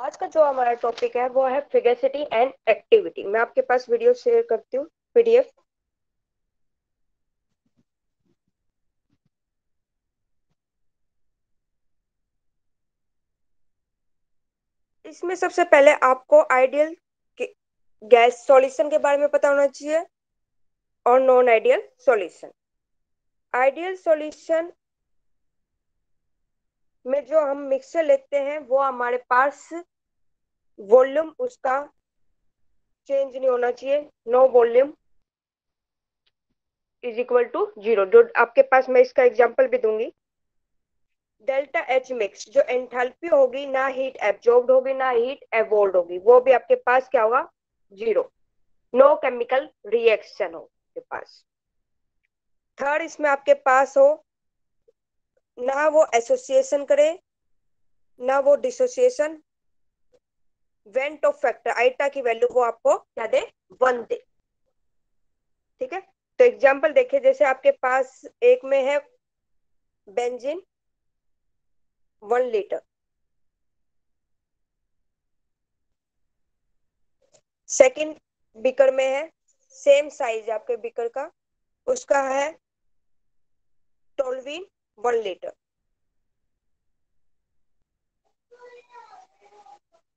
आज का जो हमारा टॉपिक है वो है फिगेसिटी एंड एक्टिविटी। मैं आपके पास वीडियो शेयर करती हूँ, पीडीएफ। इसमें सबसे पहले आपको आइडियल गैस सॉल्यूशन के बारे में पता होना चाहिए और non ideal solution. Ideal solution में जो हम मिक्सचर लेते हैं वो हमारे पास वॉल्यूम उसका चेंज नहीं होना चाहिए। No volume is equal to zero. जो आपके पास, मैं इसका एग्जांपल भी दूंगी। डेल्टा एच मिक्स, जो एंथैल्पी होगी, ना हीट एब्जॉर्ब्ड होगी ना हीट एवोल्ड होगी, वो भी आपके पास क्या होगा? जीरो। नो केमिकल रिएक्शन हो आपके पास। थर्ड, इसमें आपके पास हो ना वो एसोसिएशन करे ना वो डिसोसिएशन। वेंट ऑफ फैक्टर आइटा की वैल्यू वो आपको क्या दे? 1 दे। ठीक है, तो एग्जांपल देखिए। जैसे आपके पास एक में है बेंजीन 1 लीटर, सेकंड बीकर में है, सेम साइज आपके बीकर का, उसका है टोल्वीन 1 लीटर।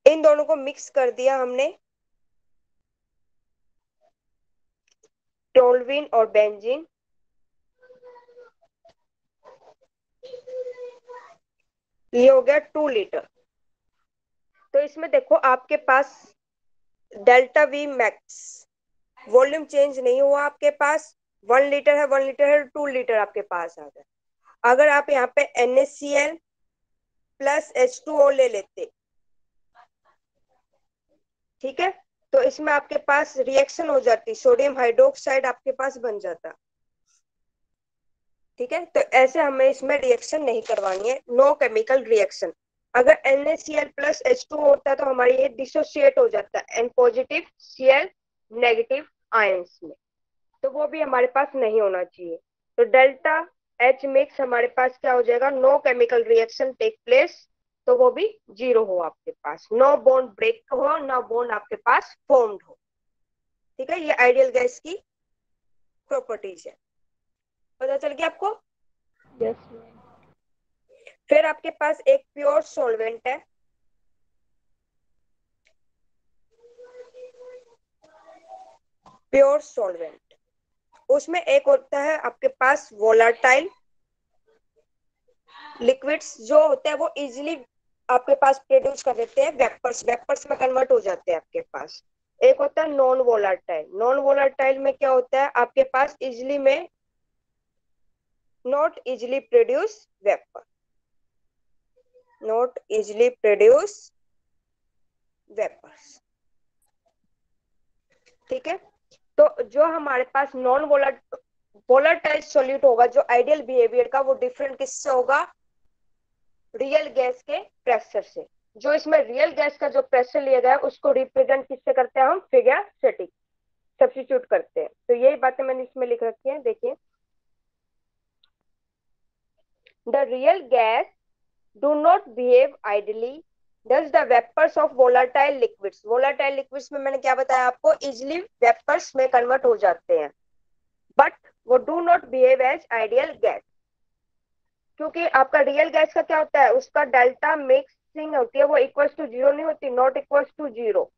इन दोनों को मिक्स कर दिया हमने, टोल्वीन और बेंजीन। ये हो गया 2 लीटर। तो इसमें देखो आपके पास delta V max volume change नहीं हुआ आपके पास। 1 लीटर है, 1 लीटर है, 2 लीटर आपके पास आ गया। अगर आप यहाँ पे NaCl प्लस H2O ले लेते, ठीक है, तो इसमें आपके पास रिएक्शन हो जाती, सोडियम हाइड्रोक्साइड आपके पास बन जाता। ठीक है, तो ऐसे हमें इसमें रिएक्शन नहीं करवानी है, नो केमिकल रिएक्शन। अगर NaCl प्लस H2O होता तो हमारी ये डिसोसिएट हो जाता N positive Cl negative ions में, तो वो भी हमारे पास नहीं होना चाहिए। तो डेल्टा एच मिक्स हमारे पास क्या हो जाएगा? No chemical reaction take place, तो वो भी जीरो हो आपके पास। नो बॉन्ड ब्रेक हो, ना बॉन्ड आपके पास फॉर्म्ड हो। ठीक है, ये आइडियल गैस की प्रॉपर्टीज है। पता चल गया आपको? Yes ma'am. फिर आपके पास एक प्योर सॉल्वेंट है। प्योर सॉल्वेंट, उसमें एक होता है आपके पास वोलाटाइल लिक्विड्स, जो होते हैं वो इजिली आपके पास प्रोड्यूस कर देते हैं वेपर्स, वेपर्स में कन्वर्ट हो जाते हैं आपके पास। एक होता है नॉन वोलाटाइल। नॉन वोलाटाइल में क्या होता है आपके पास? इजिली में not easily produce vapour, not easily produce vapours. ठीक है, तो जो हमारे पास नॉन वोलाटाइल सोल्यूट होगा, जो आइडियल बिहेवियर का, वो डिफरेंट किससे होगा? रियल गैस के प्रेशर से। जो इसमें रियल गैस का जो प्रेशर लिया गया है उसको रिप्रेजेंट किससे करते हैं? हम फिगर सेटिंग सब्स्टिट्यूट करते हैं। तो यही बातें मैंने इसमें लिख रखी है, देखिए। The real gas do not behave ideally, thus the vapors of volatile liquids, volatile liquids में मैंने क्या बताया आपको? इजिली वेपर्स में कन्वर्ट हो जाते हैं, बट वो do not behave as ideal gas. क्योंकि आपका रियल गैस का क्या होता है? उसका डेल्टा मिक्सिंग होती है, वो इक्वल टू जीरो नहीं होती, not equal to zero.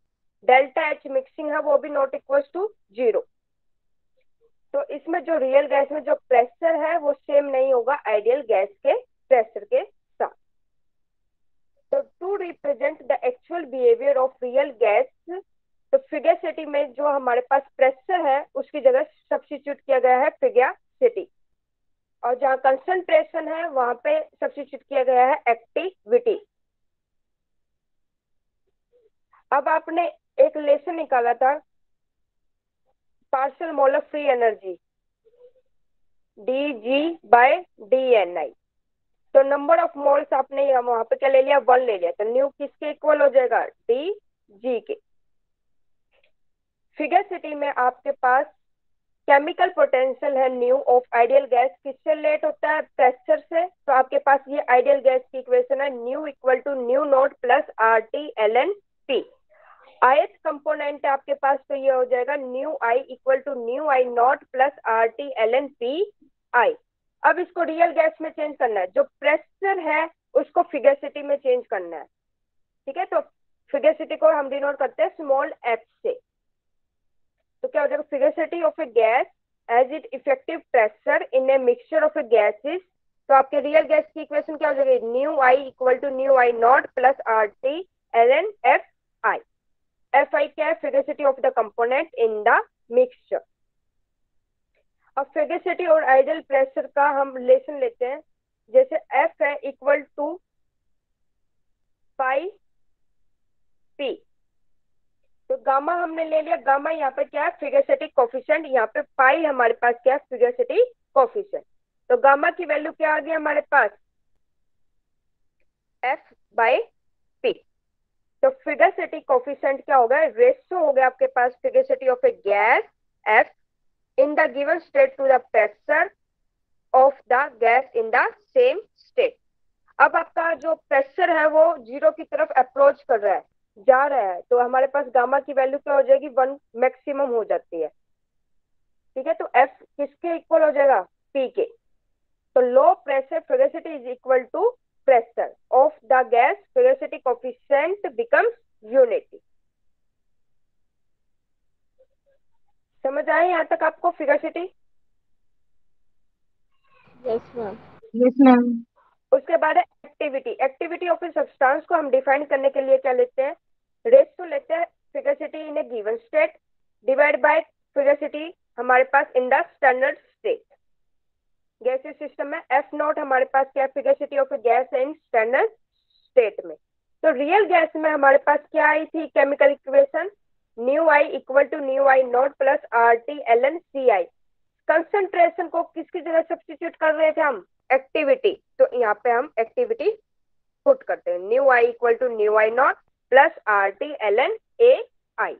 Delta H mixing है वो भी नॉट इक्वल टू जीरो। तो इसमें जो रियल गैस में जो प्रेशर है वो सेम नहीं होगा आइडियल गैस के प्रेशर के साथ। तो to represent the actual behaviour of real gas, तो फिगर सिटी में जो हमारे पास प्रेशर है उसकी जगह सब्स्टिट्यूट किया गया है फिगर सिटी, और जहाँ कंसंट्रेशन है वहां पे सब्स्टिट्यूट किया गया है एक्टिविटी। अब आपने एक लेसन निकाला था, partial molar free energy Dg/dni। तो नंबर ऑफ मोल्स आपने वहां पे क्या ले लिया? 1 ले लिया, तो न्यू किसके इक्वल हो जाएगा? Dg के। फिगर सिटी में आपके पास केमिकल पोटेंशियल है न्यू ऑफ आइडियल गैस, किससे रिलेट होता है? प्रेशर से। तो आपके पास ये आइडियल गैस की इक्वेशन है, mu equal to mu nought plus R T L N P. ith component है आपके पास, तो ये हो जाएगा mu I equal to mu I not plus R T L N P I. अब इसको रियल गैस में चेंज करना है, जो प्रेशर है उसको फिगरसिटी में चेंज करना है। ठीक है, तो फिगरसिटी को हम डिनोट करते हैं स्मॉल एफ से। तो क्या हो जाएगा? Fugacity of a gas as it effective pressure in a mixture of a gases. तो आपके रियल गैस की इक्वेशन क्या हो जाएगी? Mu I equal to mu I not plus R T L N F I. F I क्या है? Fugacity of the component in the mixture. अब fugacity और आइडियल प्रेशर का हम रिलेशन लेते हैं। जैसे एफ है इक्वल टू पाई पी, तो गामा हमने ले लिया। गामा यहाँ पे क्या है? फिगरसिटी कोफिशिएंट। यहाँ पे पाई हमारे पास क्या है? फिगरसिटी कोफिशिएंट। तो गामा की वैल्यू क्या आ गई हमारे पास? F by P. तो फिगरसिटी कोफिशिएंट क्या हो गया? रेशो हो गया आपके पास fugacity of a gas F in the given state to the pressure of the gas in the same state. अब आपका जो प्रेशर है वो जीरो की तरफ अप्रोच कर रहा है, जा रहा है, तो हमारे पास गामा की वैल्यू क्या हो जाएगी? 1 मैक्सिमम हो जाती है। ठीक है, तो एफ किसके इक्वल हो जाएगा? पी के। तो low pressure fugacity is equal to pressure of the gas, fugacity coefficient becomes unity. समझ आए यहाँ तक आपको फिगरसिटी? Yes, ma'am. Yes ma'am. उसके बाद है activity. Activity of a substance को हम डिफाइन करने के लिए क्या लेते हैं? रेशो लेते हैं फिगरसिटी इन ए गिवन स्टेट डिवाइड बाय फिगरसिटी हमारे पास इन द स्टैंडर्ड स्टेट। गैसीय सिस्टम में एफ नॉट हमारे पास क्या? फिगरसिटी of a gas in standard state में। तो रियल गैस में हमारे पास क्या आई थी chemical equation? Mu I equal to mu I not plus R T L N C I. Concentration को किसकी जगह सब्स्टिट्यूट कर रहे थे हम? एक्टिविटी। तो यहाँ पे हम एक्टिविटी पुट करते हैं, mu I equal to mu I not plus R T L N A I.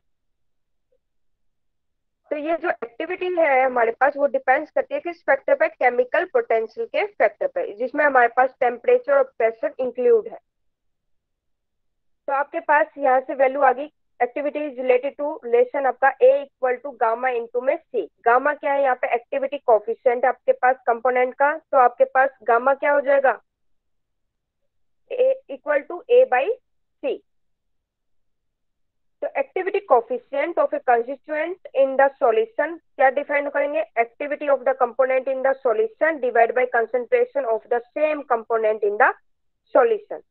तो ये जो एक्टिविटी है हमारे पास वो डिपेंड्स करती है किस फैक्टर पे? केमिकल पोटेंशियल के फैक्टर पे, जिसमें हमारे पास टेम्परेचर और प्रेशर इंक्लूड है। तो आपके पास यहाँ से वैल्यू आ गई। Activity is related to relation आपका A equal to gamma into में सी। गामा क्या है? यहाँ पे एक्टिविटी कोफिशिएंट आपके पास कंपोनेंट का, तो आपके पास गामा क्या हो जाएगा? ए इक्वल टू ए बाई सी। तो activity coefficient of A constituent in the solution क्या डिफाइन करेंगे? Activity of the component in the solution divide by concentration of the same component in the solution.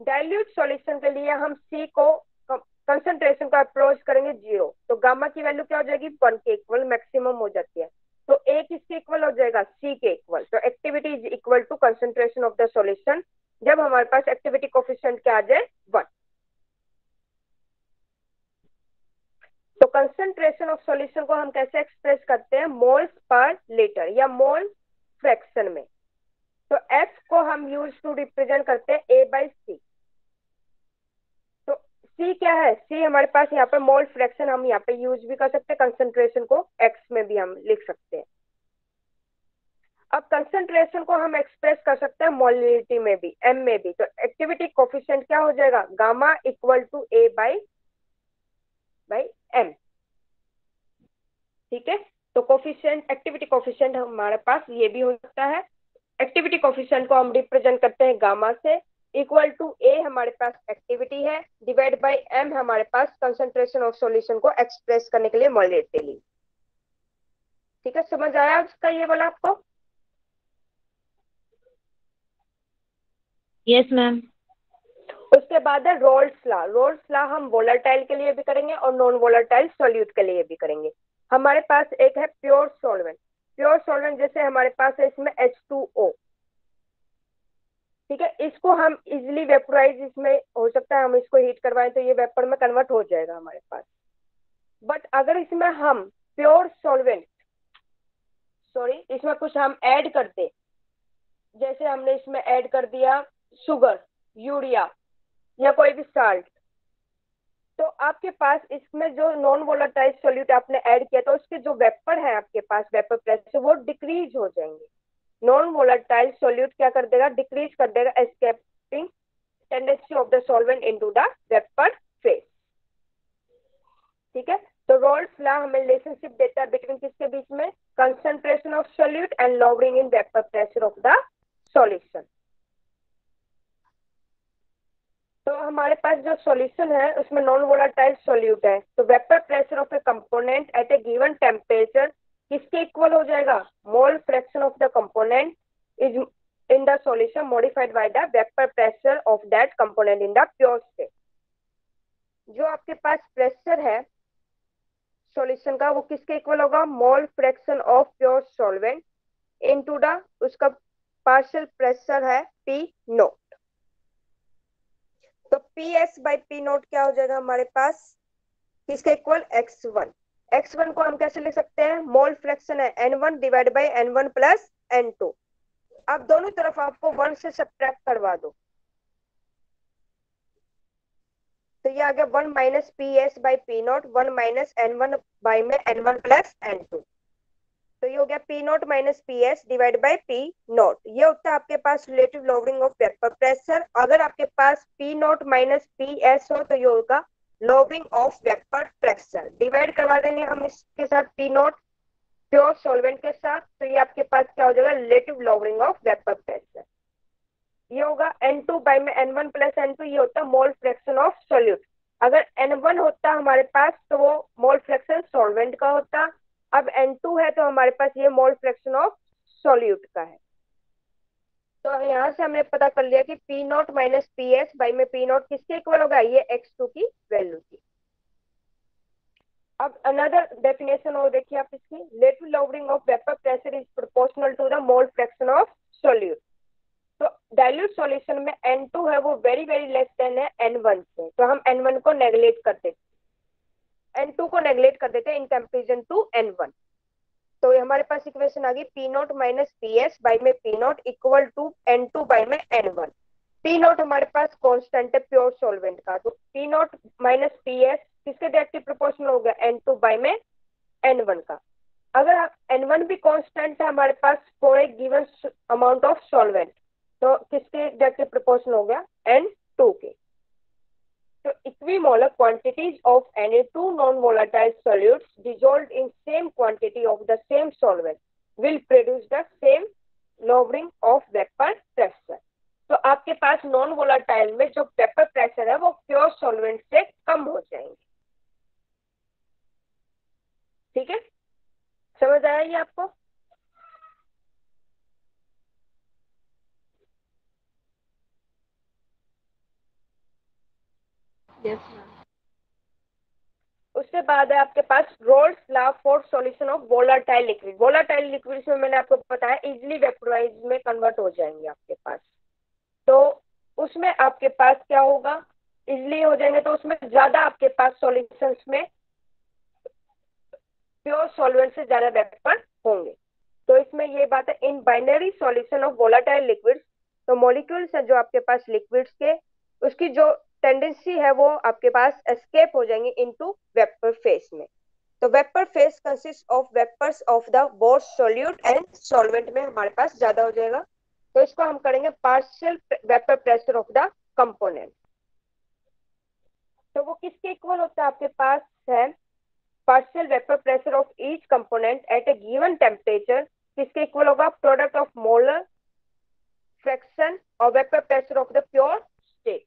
Dilute solution के लिए हम सी को concentration को approach करेंगे zero, तो gamma की वैल्यू क्या हो जाएगी? 1 के इक्वल मैक्सिमम हो जाती है। तो ए किसके इक्वल हो जाएगा? सी के इक्वल। तो activity is equal to concentration of the solution जब हमारे पास एक्टिविटी कोफिशिएंट क्या आ जाए? 1। तो कंसंट्रेशन ऑफ सॉल्यूशन को हम कैसे एक्सप्रेस करते हैं? मोल्स पर लीटर या मोल फ्रैक्शन में। तो एफ को हम यूज टू रिप्रेजेंट करते हैं ए बाई सी। तो सी क्या है? सी हमारे पास यहाँ पे मोल फ्रैक्शन हम यहाँ पे यूज भी कर सकते हैं, कंसंट्रेशन को एक्स में भी हम लिख सकते हैं। अब कंसंट्रेशन को हम एक्सप्रेस कर सकते हैं मोलिनिटी में भी, एम में भी। तो एक्टिविटी कोफिशिएंट क्या हो जाएगा? Gamma equal to A by M. ठीक है, तो कोफिशिएंट, एक्टिविटी कोफिशिएंट हमारे पास ये भी हो सकता है। एक्टिविटी कोफिशिएंट को हम रिप्रेजेंट करते हैं गामा से, इक्वल टू ए हमारे पास एक्टिविटी है डिवाइड बाय एम हमारे पास कंसंट्रेशन ऑफ सॉल्यूशन को एक्सप्रेस करने के लिए मोलिनिटी। ठीक है, समझ आया उसका ये वाला आपको? Yes ma'am. उसके बाद है रोल्स लॉ। रोल्स लॉ हम वोलेटाइल के लिए भी करेंगे और नॉन वोलेटाइल सॉल्यूट के लिए भी करेंगे। हमारे पास एक है प्योर सॉल्वेंट। प्योर सॉल्वेंट जैसे हमारे पास है इसमें H2O। ठीक है, इसको हम इजिली वेपोराइज, इसमें हो सकता है हम इसको हीट करवाएं तो ये वेपर में कन्वर्ट हो जाएगा हमारे पास। बट अगर इसमें हम प्योर सॉल्वेंट, सॉरी, इसमें कुछ हम ऐड करते, जैसे हमने इसमें ऐड कर दिया शुगर, यूरिया या कोई भी साल्ट, तो आपके पास इसमें जो नॉन वोलेटाइल सॉल्यूट आपने ऐड किया तो उसके जो वेपर है आपके पास, वेपर प्रेशर, वो डिक्रीज हो जाएंगे। नॉन वोलेटाइल सॉल्यूट क्या कर देगा, डिक्रीज कर देगा escaping tendency of the solvent into the vapour phase. ठीक है, तो रोल्स लॉ हमें रिलेशनशिप देता है बिटवीन किसके बीच में, concentration of solute and lowering in vapour pressure of the solution. तो हमारे पास जो सॉल्यूशन है उसमें नॉन वोलेटाइल सॉल्यूट है, तो vapour pressure of A component eight A given temperature किसके इक्वल हो जाएगा, मोल fraction of the component is in the solution modified by the vapour pressure of that component in the pure state. जो आपके पास pressure है solution का वो किसके equal होगा, मोल fraction of pure solvent into the उसका पार्शियल प्रेशर है P note. तो P S by P note क्या हो जाएगा हमारे पास, किसके इक्वल, x1। x1 को हम कैसे लिख सकते हैं, मोल फ्रैक्शन है n1 divide by n1 plus n2। अब दोनों तरफ आपको 1 से सब्ट्रैक्ट करवा दो, तो ये आ गया 1 minus P S by P naught, 1 minus n1 by में n1 प्लस n2। तो ये हो गया P naught minus P S divide by P naught. ये होता है आपके पास relative lowering of vapour pressure. अगर आपके पास P naught minus P S हो तो ये होगा lowering of vapour pressure. Divide करवा देंगे हम इसके साथ पी नोट प्योर सॉल्वेंट के साथ, तो ये आपके पास क्या हो जाएगा, relative lowering of vapour pressure. ये होगा n2 बाई में n1 प्लस n2, ये होता है मोल फ्रैक्शन ऑफ सॉल्यूट। अगर n1 होता हमारे पास तो वो मोल फ्रैक्शन सॉल्वेंट का होता, अब n2 है तो हमारे पास ये मोल फ्रैक्शन ऑफ सॉल्यूट का है। तो यहाँ से हमने पता कर लिया कि P naught minus P S by में पी नॉट किसके इक्वल होगा, ये x2 की वैल्यू की। अब अनदर डेफिनेशन और देखिए आप इसकी, relative lowering of vapour pressure is proportional to the mole fraction of solute. तो डाइल्यूट सॉल्यूशन में N2 है वो वेरी वेरी लेस देन है N1 से, तो हम N1 को नेग्लेक्ट कर देते, N2 को नेग्लेक्ट कर देते हैं इन कंपेरिजन टू N1। तो हमारे पास इक्वेशन आ गई P naught minus P S by में P naught equal to N2 by में N1। पी नॉट हमारे पास कांस्टेंट है प्योर सॉल्वेंट का, तो P naught minus P S किसके डायरेक्टली प्रोपोर्शनल हो गया, N2 बाई में N1 का। अगर N1 भी कांस्टेंट है हमारे पास for a given amount of solvent, तो किसके डायरेक्टली प्रोपोर्शनल हो गया, N2 के। तो equimolar quantities of any two non-volatile solutes dissolved in same quantity of the same solvent will produce the same lowering of vapor pressure। तो आपके पास non volatile में जो वेपर प्रेशर है वो प्योर सॉल्वेंट से कम हो जाएंगे। ठीक है, समझ आया ये आपको। Yes, ma'am. उसके बाद है आपके पास Raoult's law for solution of volatile liquid. Volatile liquid में मैंने आपको बताया इजिली वेपोराइज में कन्वर्ट हो जाएंगे आपके पास, तो उसमें आपके पास क्या होगा, इजिली हो जाएंगे, तो उसमें ज्यादा आपके पास सॉल्यूशंस में प्योर सॉल्वेंट से ज्यादा वेपर होंगे। तो इसमें ये बात है, in binary solution of volatile liquids, तो मॉलिक्यूल्स है जो आपके पास लिक्विड्स के, उसकी जो टेंडेंसी है वो आपके पास एस्केप हो जाएंगे इनटू वेपर फेज में। तो vapour phase consist of vapours of the both solute and solvent में हमारे पास ज्यादा हो जाएगा, तो इसको हम करेंगे partial vapour pressure of the component. तो वो किसके इक्वल होता है, आपके पास है partial vapor pressure of each component at a given temperature किसके इक्वल होगा, प्रोडक्ट ऑफ मोलर फ्रैक्शन और vapour pressure of the pure state.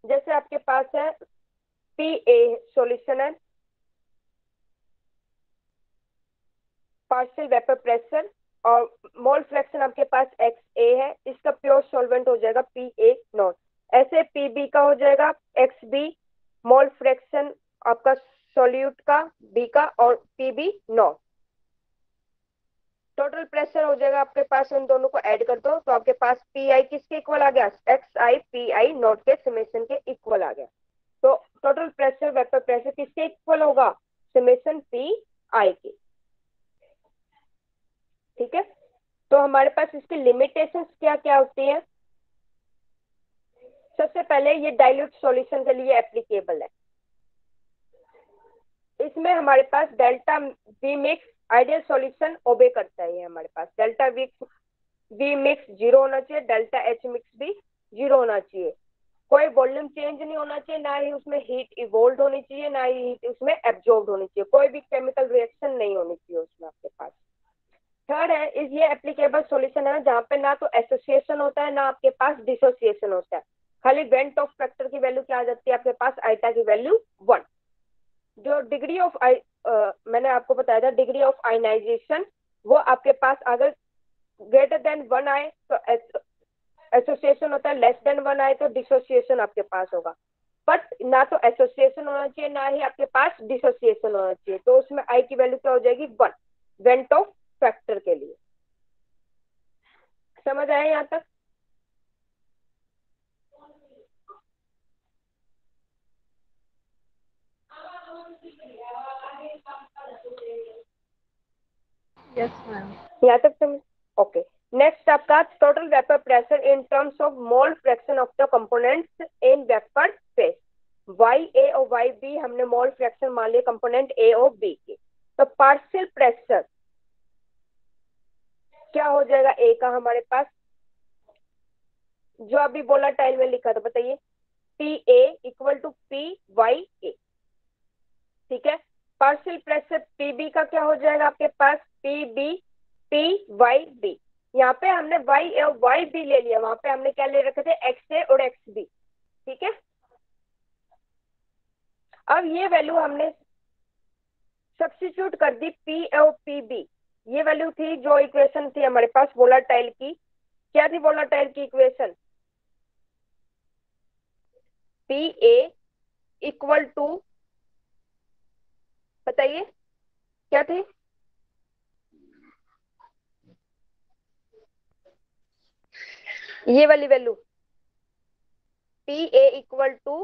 जैसे आपके पास है पी सॉल्यूशन है, पार्शियल वेपर प्रेशर और मोल फ्रैक्शन आपके पास XA है, इसका प्योर सॉल्वेंट हो जाएगा PA नॉट। ऐसे PB का हो जाएगा XB, मोल फ्रैक्शन आपका सॉल्यूट का B का और PB नॉट। टोटल प्रेशर हो जाएगा आपके पास, उन दोनों को ऐड कर दो तो आपके पास PI किसके इक्वल आ गया, XI PI नॉट के समेशन के इक्वल आ गया। तो टोटल प्रेशर वेपर प्रेशर किसके इक्वल होगा, समेशन PI के। ठीक है, तो हमारे पास इसकी लिमिटेशंस क्या क्या होती है, सबसे पहले ये डाइल्यूट सॉल्यूशन के लिए एप्लीकेबल है। इसमें हमारे पास delta V mix ideal solution obey करता है। ये हमारे पास डेल्टा वी मिक्स जीरो होना चाहिए, डेल्टा एच मिक्स भी जीरो होना चाहिए। कोई वॉल्यूम चेंज नहीं होना चाहिए, ना ही उसमें हीट इवोल्व होनी चाहिए, ना ही हीट उसमें एब्जॉर्ब होनी चाहिए। कोई भी केमिकल रिएक्शन नहीं होनी चाहिए उसमें आपके पास। थर्ड है इस ये एप्लीकेबल सॉल्यूशन है जहाँ पे ना तो एसोसिएशन होता है, ना आपके पास डिसोसिएशन होता है। खाली वेंट ऑफ फैक्टर की वैल्यू क्या आ जाती है आपके पास, आइटा की वैल्यू 1। जो डिग्री ऑफ मैंने आपको बताया था डिग्री ऑफ आयनाइजेशन, वो आपके पास अगर ग्रेटर देन 1 आए तो एसोसिएशन होता है, लेस देन 1 आए तो डिसोसिएशन आपके पास होगा। बट ना तो एसोसिएशन होना चाहिए, ना ही आपके पास डिसोसिएशन होना चाहिए। तो उसमें आई की वैल्यू क्या हो जाएगी, 1 वेंट ऑफ फैक्टर के लिए। समझ आया यहाँ तक? Yes, ma'am. यहाँ तक समझ? ओके। नेक्स्ट आपका total vapour pressure in terms of mole fraction of the components in vapour phase. Y A और वाई बी हमने मोल फ्रैक्शन मान लिया कंपोनेंट ए और बी के। तो पार्शियल प्रेशर क्या हो जाएगा ए का हमारे पास, जो अभी वोलेटाइल में लिखा था, बताइए। P A equal to P Y A, ठीक है। पार्शियल प्रेशर पीबी का क्या हो जाएगा आपके पास, P B P Y B. यहाँ पे हमने वाई और वाई बी ले लिया, वहां पे हमने क्या ले रखे थे, एक्स ए और एक्स बी, ठीक है। अब ये वैल्यू हमने सब्स्टिट्यूट कर दी पी और पी बी। ये वैल्यू थी जो इक्वेशन थी हमारे पास वोलाटाइल की। क्या थी वोलाटाइल की equation, P A equal to, बताइए क्या थी, ये वाली value P A equal to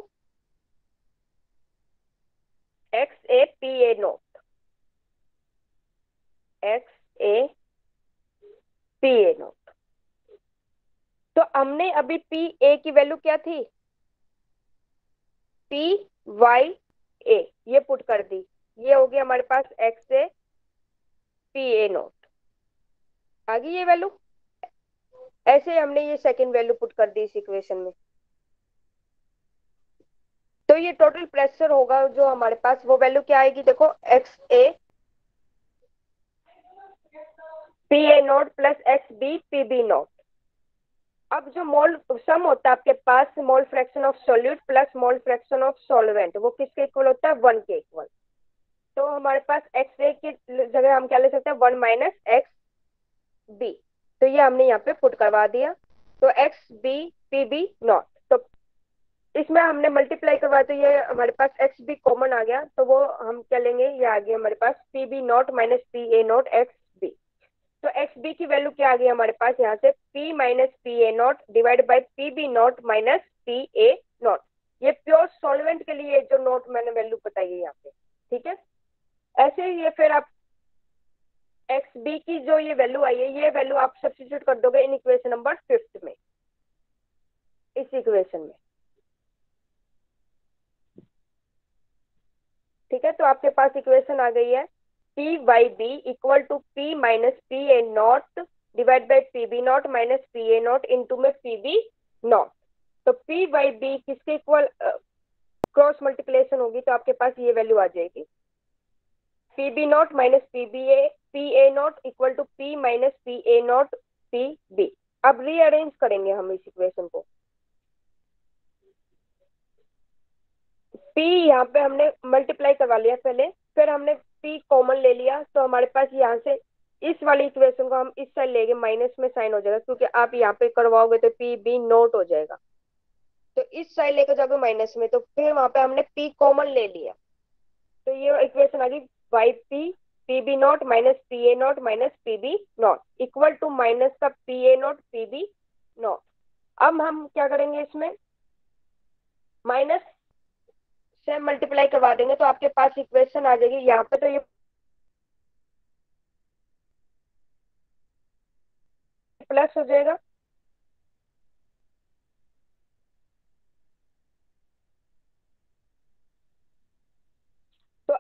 X A P A naught, X A P A naught. तो हमने अभी पी ए की वैल्यू क्या थी, पी वाई ए, ये पुट कर दी। ये हो गया हमारे पास X A P A naught, आ गई ये वैल्यू। ऐसे हमने ये सेकंड वैल्यू पुट कर दी इस इक्वेशन में। तो ये टोटल प्रेशर होगा जो हमारे पास, वो वैल्यू क्या आएगी, देखो X A P A naught plus X B P B naught. अब जो मोल सम होता है आपके पास, mole fraction of solute plus mole fraction of solvent, वो किसके इक्वल होता है, 1 के इक्वल। तो हमारे पास एक्स ए की जगह हम क्या ले सकते हैं, 1 माइनस एक्स बी। तो ये हमने यहाँ पे पुट करवा दिया। तो X B P B naught, तो इसमें हमने मल्टीप्लाई करवाया तो ये हमारे पास एक्स बी कॉमन आ गया, तो वो हम क्या लेंगे, ये आ गया हमारे पास P B naught minus P A naught X B. तो एक्स बी की वैल्यू क्या आ गई हमारे पास यहाँ से, P minus P A naught divide by P B naught minus P A naught. ये प्योर सॉल्वेंट के लिए जो नोट मैंने वैल्यू बताई है यहाँ पे, ठीक है। ऐसे ही ये फिर आप एक्स बी की जो ये वैल्यू आई है, ये वैल्यू आप सब्स्टिट्यूट कर दोगे इन इक्वेशन नंबर 5 में, इस इक्वेशन में, ठीक है। तो आपके पास इक्वेशन आ गई है P Y B equal to P minus P A naught divide by P B naught minus P A naught into में पी बी नॉट। तो पी वाई बी किसके इक्वल क्रॉस मल्टीप्लेशन होगी, तो आपके पास ये वैल्यू आ जाएगी P B naught minus P A naught equal to P minus P A naught P B. अब रीअरेंज करेंगे हम इस इक्वेशन को। पी यहाँ पे हमने मल्टीप्लाई करवा लिया पहले, फिर हमने पी कॉमन ले लिया, तो हमारे पास यहाँ से इस वाली इक्वेशन को हम इस साइड लेंगे, माइनस में साइन हो जाएगा, क्योंकि आप यहाँ पे करवाओगे तो पी बी नोट हो जाएगा। तो इस साइड लेकर जाओगे माइनस में, तो फिर वहां पे हमने पी कॉमन ले लिया, तो ये इक्वेशन आ गई Y P P B naught minus P A naught minus P B naught equal to minus का P A naught P B naught. अब हम क्या करेंगे, इसमें माइनस से मल्टीप्लाई करवा देंगे, तो आपके पास इक्वेशन आ जाएगी यहाँ पे। तो ये प्लस हो जाएगा,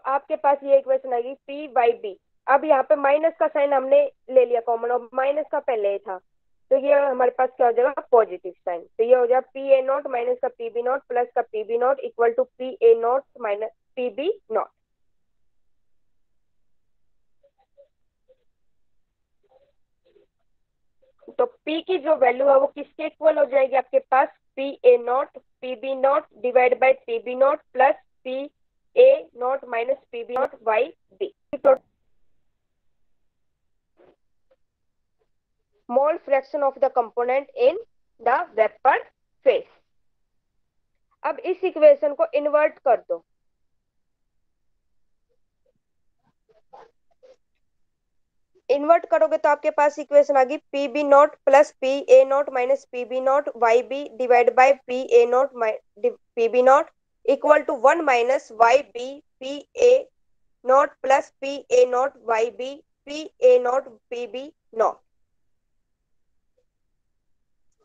आपके पास ये इक्वेशन आएगी पी बाई बी। अब यहाँ पे माइनस का साइन हमने ले लिया कॉमन, और माइनस का पहले ही था, तो ये हमारे पास क्या हो जाएगा, पॉजिटिव साइन। तो ये हो जाएगा पी ए नॉट माइनस का पी बी नॉट प्लस का P B naught equal to P A naught minus P B naught. तो P की जो वैल्यू है वो किसके इक्वल हो जाएगी आपके पास, P A naught P B naught divide by P B naught plus P A naught minus P B naught by B. Mole fraction of the component in the vapour phase. अब इस equation को invert कर दो। Invert करोगे तो आपके पास equation आ गई P B naught plus P A naught minus P B naught Y B divide by P A naught P B naught equal to 1 minus Y B P A naught plus P A naught Y B P A naught P B naught.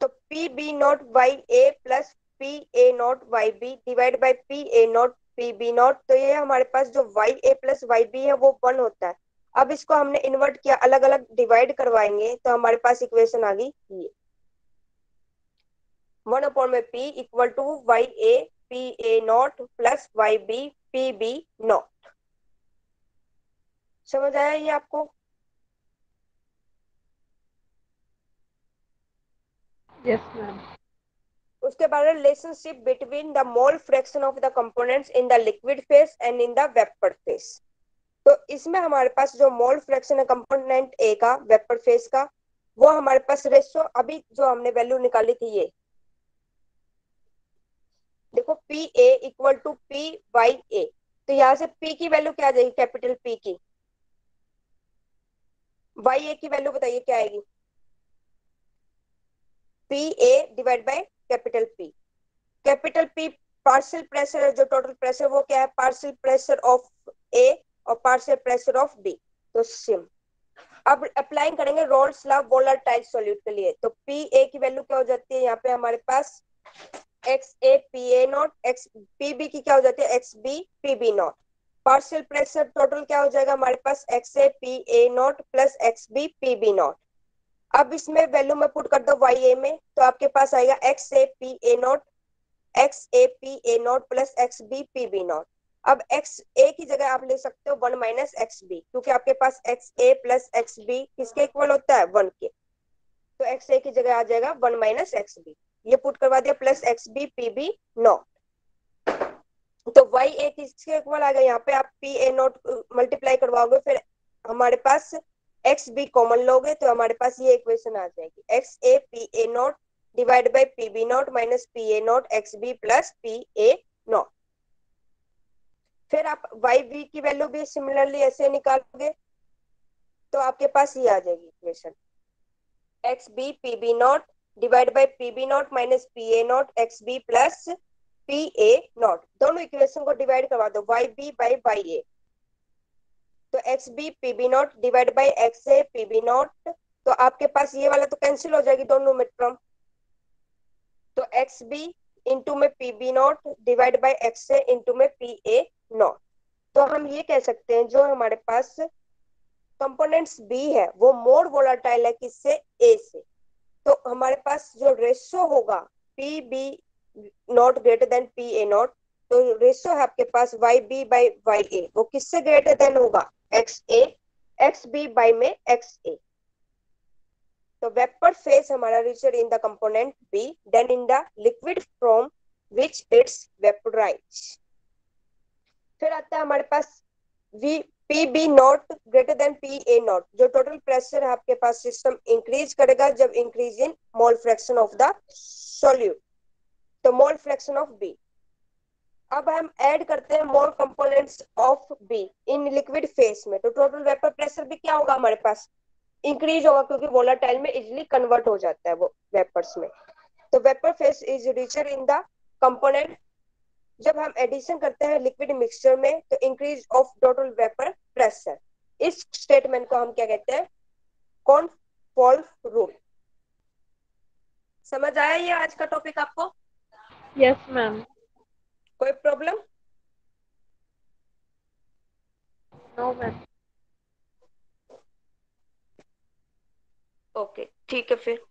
तो P B naught Y A plus P A naught Y B divide by P A naught P B naught. तो ये हमारे पास जो Y A plus Y B है वो 1 होता है। अब इसको हमने इन्वर्ट किया, अलग अलग डिवाइड करवाएंगे, तो हमारे पास इक्वेशन आ गई ये 1 अपॉन में P equal to Y A P A naught plus Y B P B naught. समझ आया ये आपको? Yes, ma'am. उसके बाद relationship between the mole fraction of the components in the liquid phase and in the vapour phase. तो इसमें हमारे पास जो मोल फ्रैक्शन है कंपोनेंट ए का वेपर फेस का, वो हमारे पास रेशो अभी जो हमने वैल्यू निकाली थी ये देखो P A equal to P Y A. तो यहाँ से पी की वैल्यू क्या आ जाएगी, कैपिटल पी की। वाई ए की वैल्यू बताइए क्या आएगी, P A divide by capital P. Capital P partial pressure है, जो टोटल प्रेशर वो क्या है, पार्शियल प्रेशर ऑफ ए और पार्शियल प्रेशर ऑफ बी। तो सिम अब अप्लाई करेंगे रोल्स लॉ वोलेटाइल सॉल्यूट के लिए। तो पी ए की वैल्यू क्या हो जाती है, यहाँ पे हमारे पास X A P A naught, X P B की क्या हो जाती है, X B P B naught. Partial pressure total क्या हो जाएगा हमारे पास, X A P A naught plus X B P B naught. अब इसमें वैल्यू में पुट कर दो वाई ए में, तो आपके पास आएगा X A P A naught X A P A naught plus X B P B naught. अब एक्स ए की जगह आप ले सकते हो 1 माइनस एक्स बी, क्योंकि आपके पास एक्स ए प्लस एक्स बी किसके इक्वल होता है, 1 के। तो एक्स ए की जगह आ जाएगा 1 माइनस एक्स बी, ये पुट करवा दिया, plus X B P B naught. तो वाई ए किसके इक्वल आ गया, यहाँ पे आप पी ए नॉट मल्टीप्लाई करवाओगे, फिर हमारे पास एक्स बी कॉमन लोगे, तो हमारे पास ये इक्वेशन आ जाएगी X A P A naught divide by P B naught minus P A naught X B plus P A naught. फिर आप वाई बी की वैल्यू भी सिमिलरली ऐसे निकालोगे, तो आपके पास ये आ जाएगी equation X B P B naught divide by P B naught minus P A naught X B plus P A naught. दोनों इक्वेशन को डिवाइड करवा दो, Y B by Y A. तो X B P B naught divide by X A P B naught. तो आपके पास ये वाला तो कैंसिल हो जाएगी दोनों में टर्म, तो एक्स बी इंटू में P B naught divide by X A into में पी ए नॉट। तो हम ये कह सकते हैं जो हमारे पास कंपोनेंट्स बी है वो मोर वोलाटाइल है किससे, ए से। तो हमारे पास जो रेशो होगा P B naught greater than P A naught, तो रेशो है आपके पास Y B by Y A, वो किससे ग्रेटर देन होगा, X A X B by में एक्स ए। तो वेपर फेस हमारा richer in the component B than in the liquid from which it's vaporise. फिर आता है हमारे पास V P B naught greater than P A naught. जो total pressure है आपके पास सिस्टम इंक्रीज करेगा जब increase in mole fraction of the solute, तो मोल फ्रैक्शन ऑफ बी। अब हम ऐड करते हैं mole components of B in liquid phase में, तो टोटल वेपर प्रेशर भी क्या होगा हमारे पास, इंक्रीज होगा, क्योंकि वोलाटाइल में इजिली कन्वर्ट हो जाता है वो वेपर्स में। तो vapour phase is richer in the component. जब हम एडिशन करते हैं लिक्विड मिक्सचर में, तो increase of total vapour pressure. इस स्टेटमेंट को हम क्या कहते हैं, कॉनफोल्फ रूल। समझ आया ये आज का टॉपिक आपको? Yes, ma'am. कोई प्रॉब्लम? No ma'am. ओके ठीक है फिर।